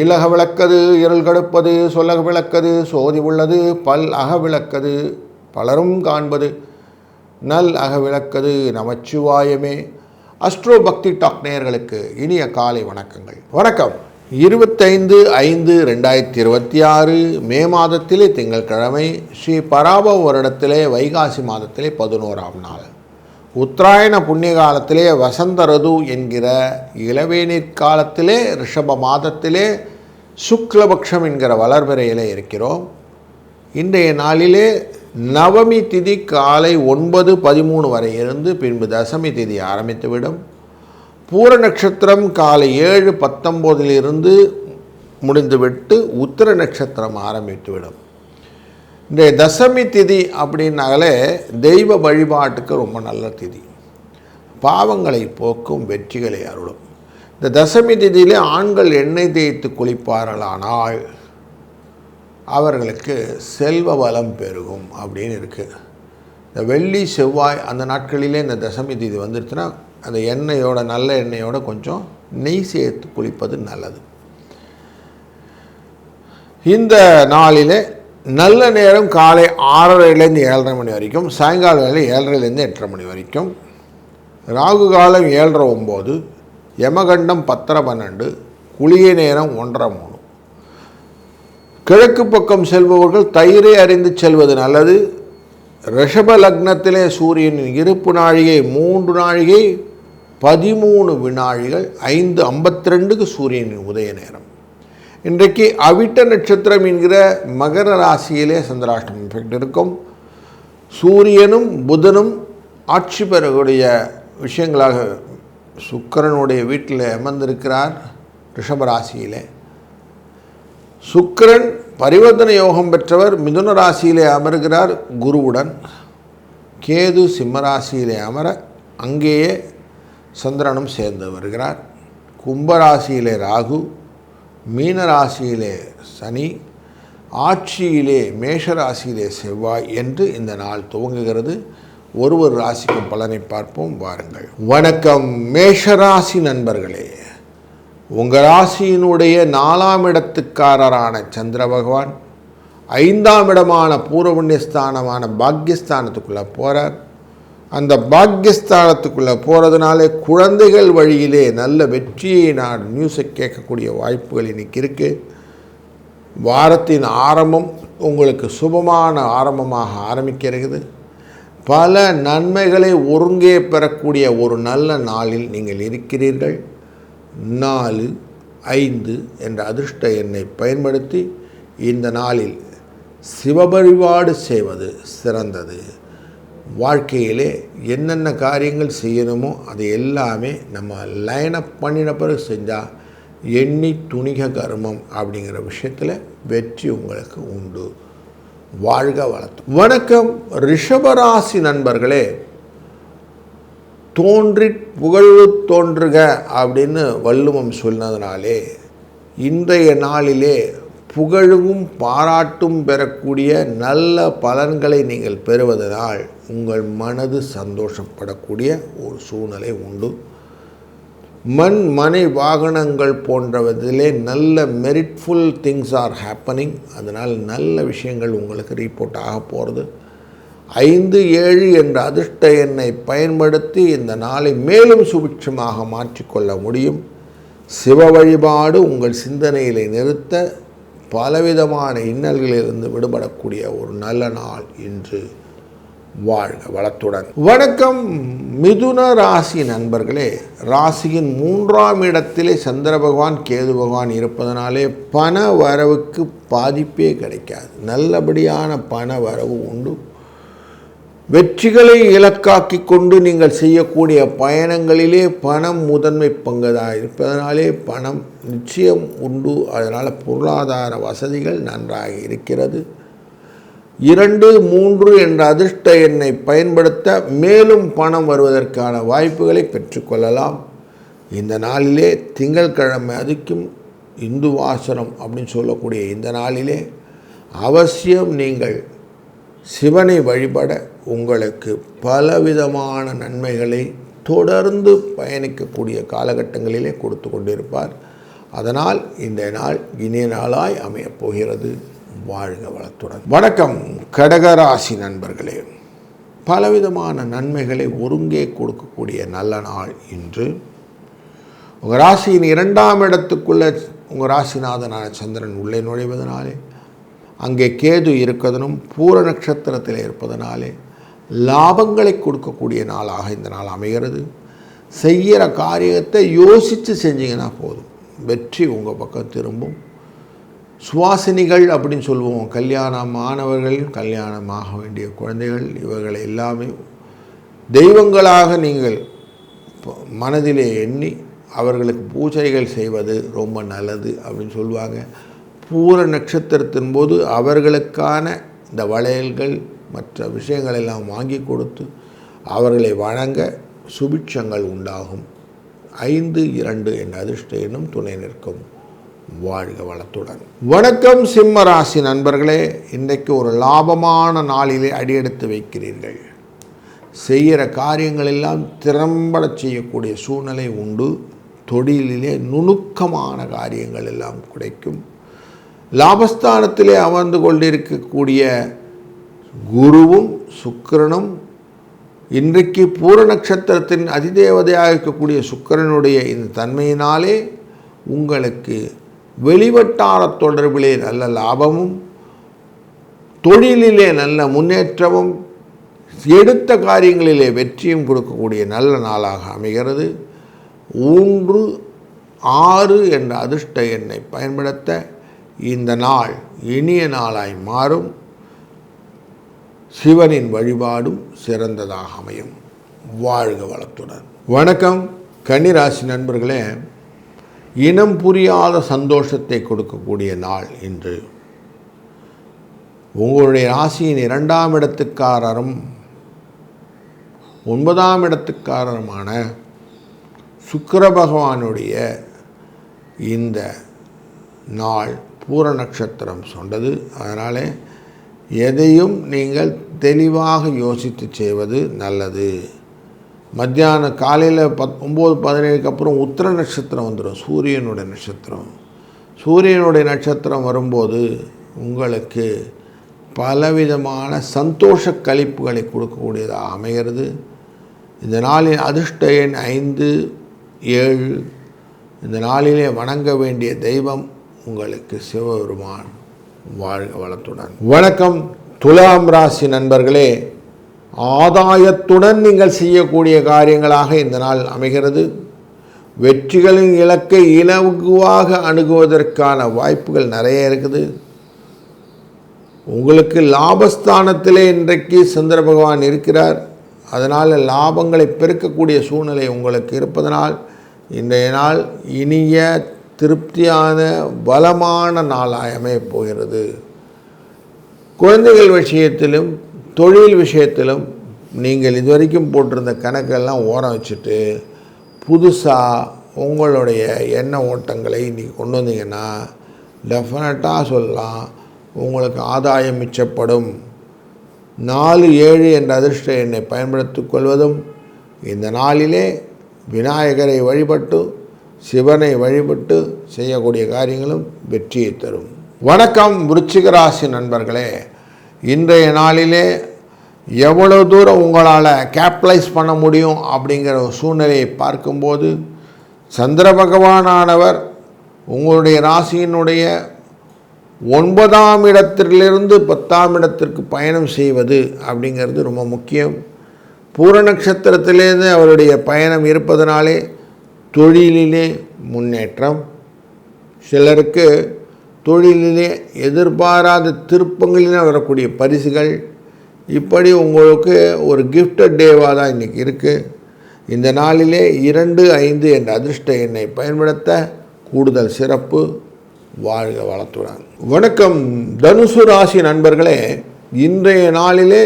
இலக விளக்கது இருள் கடுப்பது சொல்லக விளக்கது சோதி உள்ளது பல் அக விளக்கது பலரும் காண்பது நல் அக விளக்கது நமச்சிவாயமே. அஸ்ட்ரோ பக்தி டாக் நேயர்களுக்கு இனிய காலை வணக்கங்கள். வணக்கம். 25/5/2026 மே மாதத்திலே திங்கட்கிழமை, ஸ்ரீ பராபவ வருடத்திலே வைகாசி மாதத்திலே 11ஆம் நாள், உத்தராயண புண்ணிய காலத்திலே வசந்த ருது என்கிற இளவேநீர் காலத்திலே ரிஷப மாதத்திலே சுக்லபக்ஷம் என்கிற வளர்பிறையிலே இருக்கிறோம். இன்றைய நாளிலே நவமி திதி காலை 9:13 வரை இருந்து பின்பு தசமி திதி ஆரம்பித்துவிடும். பூர நட்சத்திரம் காலை 7:19 முடிந்துவிட்டு உத்திர நட்சத்திரம் ஆரம்பித்துவிடும். இந்த தசமி திதி அப்படின்னாலே தெய்வ வழிபாட்டுக்கு ரொம்ப நல்ல திதி, பாவங்களை போக்கும், வெற்றிகளை அருளும். இந்த தசமி திதியிலே ஆண்கள் எண்ணெய் தேய்த்து குளிப்பார்களானால் அவர்களுக்கு செல்வ வளம் பெருகும் அப்படின்னு இருக்குது. இந்த வெள்ளி செவ்வாய் அந்த நாட்களிலே இந்த தசமி திதி வந்துருச்சுன்னா அந்த எண்ணெயோட, நல்ல எண்ணெயோட கொஞ்சம் நெய் சேர்த்து குளிப்பது நல்லது. இந்த நாளிலே நல்ல நேரம் காலை 6:30 7:30 மணி வரைக்கும், சாயங்கால வேலை 7:30 8:30 மணி வரைக்கும், ராகு காலம் 7:30 யமகண்டம் 10:12, குளிகை நேரம் 1:30 கிழக்கு பக்கம் செல்பவர்கள் தயிரை அறிந்து செல்வது நல்லது. ரிஷப லக்னத்திலே சூரியனின் இருப்பு நாழிகை 3 நாழிகை 13 வினாழிகள் 5:52 சூரியனின் உதய நேரம். இன்றைக்கு அவிட்ட நட்சத்திரம் என்கிற மகர ராசியிலே சந்திராஷ்டமம் எஃபெக்ட் இருக்கும். சூரியனும் புதனும் ஆட்சி பெறக்கூடிய விஷயங்களாக சுக்கிரனுடைய வீட்டில் அமர்ந்திருக்கிறார். ரிஷபராசியிலே சுக்கிரன் பரிவர்த்தனை யோகம் பெற்றவர், மிதுன ராசியிலே அமர்கிறார் குருவுடன். கேது சிம்மராசியிலே அமர அங்கேயே சந்திரனும் சேர்ந்து வருகிறார். கும்பராசியிலே ராகு, மீனராசியிலே சனி, ஆட்சியிலே மேஷராசியிலே செவ்வாய் என்று இந்த நாள் துவங்குகிறது. ஒரு ராசிக்கும் பலனை பார்ப்போம் வாருங்கள். வணக்கம் மேஷராசி நண்பர்களே. உங்கள் ராசியினுடைய 4ஆம் இடத்துக்காரரான சந்திர பகவான் 5ஆம் இடமான பூர்வ புண்ணியஸ்தானமான பாக்யஸ்தானத்துக்குள்ளே போகிறார். அந்த பாக்யஸ்தானத்துக்குள்ளே போகிறதுனாலே குழந்தைகள் வழியிலே நல்ல வெற்றியை நான் நியூஸை கேட்கக்கூடிய வாய்ப்புகள் இன்றைக்கி இருக்குது. வாரத்தின் ஆரம்பம் உங்களுக்கு சுபமான ஆரம்பமாக ஆரம்பிக்கிறது. பல நன்மைகளை ஒருங்கே பெறக்கூடிய ஒரு நல்ல நாளில் நீங்கள் இருக்கிறீர்கள். 4, 5 என்ற அதிர்ஷ்ட எண்ணை பயன்படுத்தி இந்த நாளில் சிவபரிவாடு செய்வது சிறந்தது. வாழ்க்கையிலே என்னென்ன காரியங்கள் செய்யணுமோ அது எல்லாமே நம்ம லைனப் பண்ணின பிறகு செஞ்சால் எண்ணி துணிக கர்மம் அப்படிங்கிற விஷயத்தில் வெற்றி உங்களுக்கு உண்டு. வாழ்க வளர்த்து. வணக்கம் ரிஷபராசி நண்பர்களே. தோன்றி புகழ்வு தோன்றுக அப்படின்னு வள்ளுவம் சொன்னதுனாலே இன்றைய நாளிலே புகழும் பாராட்டும் பெறக்கூடிய நல்ல பலன்களை நீங்கள் பெறுவதனால் உங்கள் மனது சந்தோஷப்படக்கூடிய ஒரு சூழ்நிலை உண்டு. மண் மனை வாகனங்கள் போன்றவற்றிலே நல்ல மெரிட்ஃபுல் திங்ஸ் ஆர் ஹேப்பனிங். அதனால் நல்ல விஷயங்கள் உங்களுக்கு ரிப்போர்ட் ஆக போகிறது. 5, 7 என்ற அதிர்ஷ்ட எண்ணை பயன்படுத்தி இந்த நாளை மேலும் சுபிட்சமாக மாற்றிக்கொள்ள முடியும். சிவ வழிபாடு உங்கள் சிந்தனையிலே நிறுத்த பலவிதமான இன்னல்களிலிருந்து விடுபடக்கூடிய ஒரு நல்ல நாள் இன்று. வாழ்க வளத்துடன். வணக்கம் மிதுன ராசி நண்பர்களே. ராசியின் 3ஆம் இடத்திலே சந்திர பகவான் கேது பகவான் இருப்பதனாலே பண வரவுக்கு பாதிப்பே கிடைக்காது. நல்லபடியான பண வரவு உண்டு. வெற்றிகளை இலக்காக்கி கொண்டு நீங்கள் செய்யக்கூடிய பயணங்களிலே பணம் முதன்மை பங்குதாக இருப்பதனாலே பணம் நிச்சயம் உண்டு. அதனால் பொருளாதார வசதிகள் நன்றாக இருக்கிறது. 2, 3 என்ற அதிர்ஷ்ட எண்ணை பயன்படுத்த மேலும் பணம் வருவதற்கான வாய்ப்புகளை பெற்றுக்கொள்ளலாம். இந்த நாளிலே திங்கட்கிழமை அதுக்கும் இந்து வாசனம் அப்படின்னு சொல்லக்கூடிய இந்த நாளிலே அவசியம் நீங்கள் சிவனை வழிபட உங்களுக்கு பலவிதமான நன்மைகளை தொடர்ந்து பயணிக்கக்கூடிய காலகட்டங்களிலே கொடுத்து கொண்டிருப்பார். அதனால் இந்த நாள் இனிய நாளாய் அமையப் போகிறது. வாழ்க வளத்துடன். வணக்கம் கடகராசி நண்பர்களே. பலவிதமான நன்மைகளை ஒருங்கே கொடுக்கக்கூடிய நல்ல நாள் இன்று. உங்கள் ராசியின் 2ஆம் இடத்துக்குள்ளே உங்கள் ராசிநாதனான சந்திரன் உள்ளே நுழைவதனாலே, அங்கே கேது இருக்கிறதுனும் பூர நட்சத்திரத்தில் இருப்பதனாலே லாபங்களை கொடுக்கக்கூடிய நாளாக இந்த நாள் அமைகிறது. செய்கிற காரியத்தை யோசித்து செஞ்சிங்கன்னா போதும், வெற்றி உங்கள் பக்கம் திரும்பும். சுவாசினிகள் அப்படின்னு சொல்லுவோம், கல்யாணமானவர்கள், கல்யாணமாக வேண்டிய குழந்தைகள், இவர்களை எல்லாமே தெய்வங்களாக நீங்கள் மனதிலே எண்ணி அவர்களுக்கு பூஜைகள் செய்வது ரொம்ப நல்லது அப்படின்னு சொல்லுவாங்க. பூர நட்சத்திரத்தின் போது அவர்களுக்கான இந்த வளையல்கள் மற்ற விஷயங்கள் எல்லாம் வாங்கி கொடுத்து அவர்களை வணங்க சுபிட்சங்கள் உண்டாகும். 5-2 என்ற அதிர்ஷ்ட எண்ணும் துணை நிற்கும். வாழ்க வளத்துடன். வணக்கம் சிம்ம ராசி நண்பர்களே. இன்றைக்கு ஒரு லாபமான நாளிலே அடியெடுத்து வைக்கிறீர்கள். செய்கிற காரியங்கள் எல்லாம் திறம்பட செய்யக்கூடிய சூழ்நிலை உண்டு. தொழிலிலே நுணுக்கமான காரியங்கள் எல்லாம் கிடைக்கும். லாபஸ்தானத்திலே அமர்ந்து கொண்டிருக்கக்கூடிய குருவும் சுக்கிரனும் இன்றைக்கு பூர நட்சத்திரத்தின் அதிதேவதையாக இருக்கக்கூடிய சுக்கிரனுடைய இந்த தன்மையினாலே உங்களுக்கு வெளிவட்டார தொடர்பிலே நல்ல லாபமும், தொழிலிலே நல்ல முன்னேற்றமும், எடுத்த காரியங்களிலே வெற்றியும் கொடுக்கக்கூடிய நல்ல நாளாக அமைகிறது. 3-6 என்ற அதிர்ஷ்ட எண்ணை பயன்படுத்த இந்த நாள் இனிய நாளாய் மாறும். சிவனின் வழிபாடும் சிறந்ததாக அமையும். வாழ்க வளத்துடன். வணக்கம் கன்னிராசி நண்பர்களே. இனம் புரியாத சந்தோஷத்தை கொடுக்கக்கூடிய நாள் இன்று. உங்களுடைய ராசியின் 2ஆம் இடத்துக்காரரும் 9ஆம் இடத்துக்காரருமான சுக்கிர பகவானுடைய இந்த நாள் பூர நட்சத்திரம் சொன்னது. அதனால் எதையும் நீங்கள் தெளிவாக யோசித்து செய்வது நல்லது. மத்தியான காலையில் 9-17க்கு அப்புறம் உத்திர நட்சத்திரம் வந்துடும், சூரியனுடைய நட்சத்திரம். சூரியனுடைய நட்சத்திரம் வரும்போது உங்களுக்கு பலவிதமான சந்தோஷ கழிப்புகளை கொடுக்கக்கூடியதாக அமைகிறது. இந்த நாளின் அதிர்ஷ்ட எண் 5-7. இந்த நாளிலே வணங்க வேண்டிய தெய்வம் உங்களுக்கு சிவபெருமான். வாழ்க வளத்துடன். வணக்கம் துலாம் ராசி நண்பர்களே. ஆதாயத்துடன் நீங்கள் செய்யக்கூடிய காரியங்களாக இந்த நாள் அமைகிறது. வெற்றிகளின் இலக்கை இலகுவாக அணுகுவதற்கான வாய்ப்புகள் நிறைய இருக்குது. உங்களுக்கு லாபஸ்தானத்திலே இன்றைக்கு சந்திர பகவான் இருக்கிறார். அதனால் லாபங்களை பெருக்கக்கூடிய சூழ்நிலை உங்களுக்கு இருப்பதனால் இன்றைய நாள் இனிய திருப்தியான பலமான நாளாக அமையப் போகிறது. குழந்தைகள் விஷயத்திலும் தொழில் விஷயத்திலும் நீங்கள் இதுவரைக்கும் போட்டிருந்த கணக்கெல்லாம் ஓரம் வச்சுட்டு புதுசாக உங்களுடைய எண்ண ஓட்டங்களை இன்றைக்கி கொண்டு வந்தீங்கன்னா டெஃபினட்டாக சொல்லலாம் உங்களுக்கு ஆதாயம் மிச்சப்படும். 4-7 என்ற அதிர்ஷ்ட எண்ணை பயன்படுத்திக் கொள்வதும், இந்த நாளிலே விநாயகரை வழிபட்டு சிவனை வழிபட்டு செய்யக்கூடிய காரியங்களும் வெற்றியை தரும். வணக்கம் விருச்சிக ராசி நண்பர்களே. இன்றைய நாளிலே எவ்வளவு தூரம் உங்களால் கேபிட்டலைஸ் பண்ண முடியும் அப்படிங்கிற ஒரு சூழ்நிலையை பார்க்கும்போது சந்திர பகவானானவர் உங்களுடைய ராசியினுடைய 9ஆம் இடத்திலிருந்து 10ஆம் இடத்திற்கு பயணம் செய்வது அப்படிங்கிறது ரொம்ப முக்கியம். பூர நட்சத்திரத்திலேருந்து அவருடைய பயணம் இருப்பதனாலே தொழிலிலே முன்னேற்றம், சிலருக்கு தொழிலிலே எதிர்பாராத திருப்பங்களில் வரக்கூடிய பரிசுகள், இப்படி உங்களுக்கு ஒரு கிஃப்டட் டேவாக தான் இன்றைக்கி இருக்குது. இந்த நாளிலே 2-5 என்ற அதிர்ஷ்ட எண்ணை பயன்படுத்த கூடுதல் சிறப்பு. வாழ்க வளத்துடன். வணக்கம் தனுசு ராசி நண்பர்களே. இன்றைய நாளிலே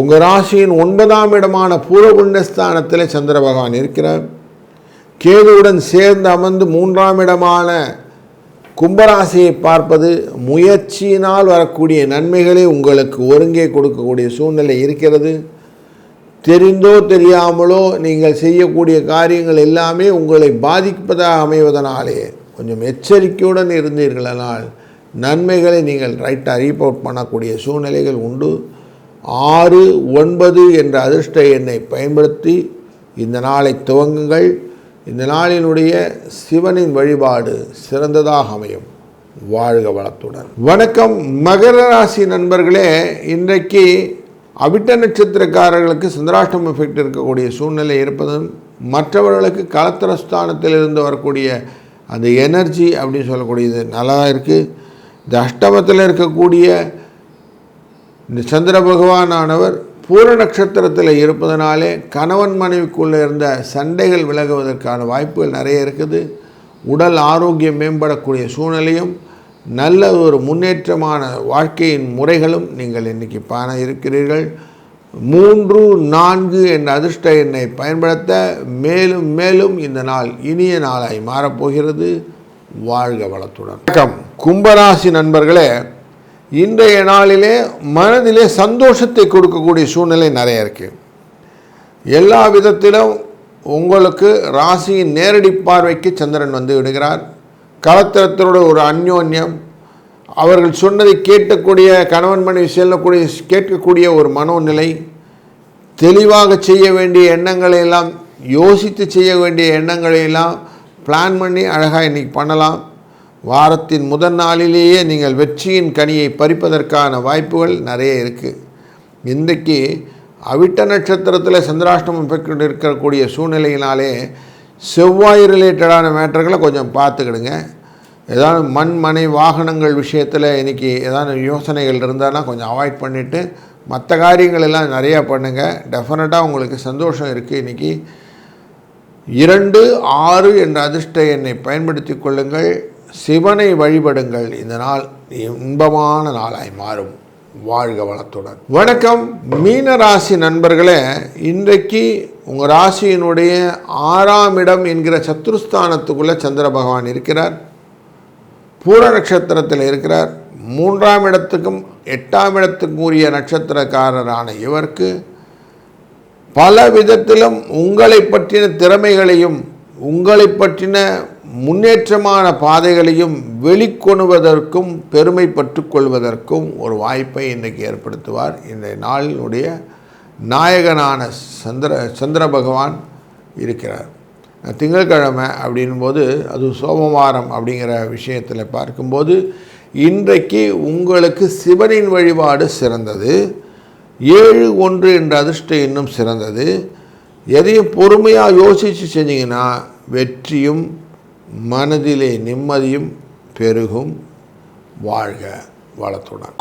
உங்கள் ராசியின் 9ஆம் இடமான பூர்வ புண்ணியஸ்தானத்தில் சந்திர பகவான் இருக்கிறார். கேதுவுடன் சேர்ந்து அமர்ந்து 3ஆம் இடமான கும்பராசியை பார்ப்பது முயற்சியினால் வரக்கூடிய நன்மைகளை உங்களுக்கு ஒருங்கே கொடுக்கக்கூடிய சூழ்நிலை இருக்கிறது. தெரிந்தோ தெரியாமலோ நீங்கள் செய்யக்கூடிய காரியங்கள் எல்லாமே உங்களை பாதிப்பதாக அமைவதனாலே கொஞ்சம் எச்சரிக்கையுடன் இருந்தீர்களானால் நன்மைகளை நீங்கள் ரைட்டாக ரீபோர்ட் பண்ணக்கூடிய சூழ்நிலைகள் உண்டு. 6, 9 என்ற அதிர்ஷ்ட எண்ணை பயன்படுத்தி இந்த நாளை துவங்குங்கள். இந்த நாளினுடைய சிவனின் வழிபாடு சிறந்ததாக அமையும். வாழ்க வளத்துடன். வணக்கம் மகர ராசி நண்பர்களே. இன்றைக்கு அவிட்ட நட்சத்திரக்காரர்களுக்கு சந்திராஷ்டம எஃபெக்ட் இருக்கக்கூடிய சூழ்நிலை இருப்பதும், மற்றவர்களுக்கு கலத்திரஸ்தானத்தில் இருந்து வரக்கூடிய அந்த எனர்ஜி அப்படின்னு சொல்லக்கூடியது நல்லா இருக்குது. இந்த அஷ்டமத்தில் இருக்கக்கூடிய இந்த சந்திர பகவானானவர் பூர நட்சத்திரத்தில் இருப்பதனாலே கணவன் மனைவிக்குள்ளே இருந்த சண்டைகள் விலகுவதற்கான வாய்ப்புகள் நிறைய இருக்குது. உடல் ஆரோக்கியம் மேம்படக்கூடிய சூழ்நிலையும் நல்ல ஒரு முன்னேற்றமான வாழ்க்கையின் முறைகளும் நீங்கள் இன்றைக்கி காண இருக்கிறீர்கள். 3, 4 என்ற அதிர்ஷ்ட எண்ணை பயன்படுத்த மேலும் மேலும் இந்த நாள் இனிய நாளாய் மாறப்போகிறது. வாழ்க வளத்துடன். வணக்கம் கும்பராசி நண்பர்களே. இன்றைய நாளிலே மனதிலே சந்தோஷத்தை கொடுக்கக்கூடிய சூழ்நிலை நிறைய இருக்குது. எல்லா விதத்திலும் உங்களுக்கு ராசியின் நேரடி பார்வைக்கு சந்திரன் வந்து விடுகிறார். கலத்திரத்தோட ஒரு அந்யோன்யம், அவர்கள் சொன்னதை கேட்கக்கூடிய கணவன் மனைவி கேட்கக்கூடிய ஒரு மனோநிலை, தெளிவாக செய்ய வேண்டிய எண்ணங்களை எல்லாம் யோசித்து செய்ய வேண்டிய எண்ணங்களை எல்லாம் பிளான் பண்ணி அழகாக இன்றைக்கி பண்ணலாம். வாரத்தின் முதல் நாளிலேயே நீங்கள் வெற்றியின் கனியை பறிப்பதற்கான வாய்ப்புகள் நிறைய இருக்குது. இன்றைக்கு அவிட்ட நட்சத்திரத்தில் சந்திராஷ்டமம் பெற்று இருக்கக்கூடிய சூழ்நிலையினாலே செவ்வாய் ரிலேட்டடான மேட்டர்களை கொஞ்சம் பார்த்துக்கிடுங்க. ஏதாவது மனை வாகனங்கள் விஷயத்தில் இன்றைக்கி ஏதாவது யோசனைகள் இருந்தாலும் கொஞ்சம் அவாய்ட் பண்ணிவிட்டு மற்ற காரியங்கள் எல்லாம் நிறையா பண்ணுங்கள். டெஃபினட்டாக உங்களுக்கு சந்தோஷம் இருக்குது. இன்றைக்கி 2, 6 என்ற அதிர்ஷ்ட எண்ணை பயன்படுத்தி கொள்ளுங்கள். சிவனை வழிபடுங்கள். இந்த நாள் இன்பமான நாளாய் மாறும். வாழ்க வளத்துடன். வணக்கம் மீன ராசி நண்பர்களே. இன்றைக்கு உங்கள் ராசியினுடைய 6ஆம் இடம் என்கிற சத்துருஸ்தானத்துக்குள்ளே சந்திர பகவான் இருக்கிறார். பூர நட்சத்திரத்தில் இருக்கிறார். 3ஆம் இடத்துக்கும் 8ஆம் இடத்துக்கும் உரிய நட்சத்திரக்காரரான இவருக்கு பல விதத்திலும் உங்களை பற்றின திறமைகளையும் உங்களை பற்றின முன்னேற்றமான பாதைகளையும் வெளிக்கொணுவதற்கும் பெருமை பற்றுக்கொள்வதற்கும் ஒரு வாய்ப்பை இன்றைக்கு ஏற்படுத்துவார். இந்த நாளினுடைய நாயகனான சந்திர பகவான் இருக்கிறார். திங்கட்கிழமை அப்படின்போது அது சோமவாரம் அப்படிங்கிற விஷயத்தில் பார்க்கும்போது இன்றைக்கு உங்களுக்கு சிவனின் வழிபாடு சிறந்தது. 7, 1 என்ற அதிர்ஷ்டம் இன்னும் சிறந்தது. எதையும் பொறுமையாக யோசித்து செஞ்சிங்கன்னா வெற்றியும் மனதிலே நிம்மதியும் பெருகும். வாழ்க வளத்துடன்.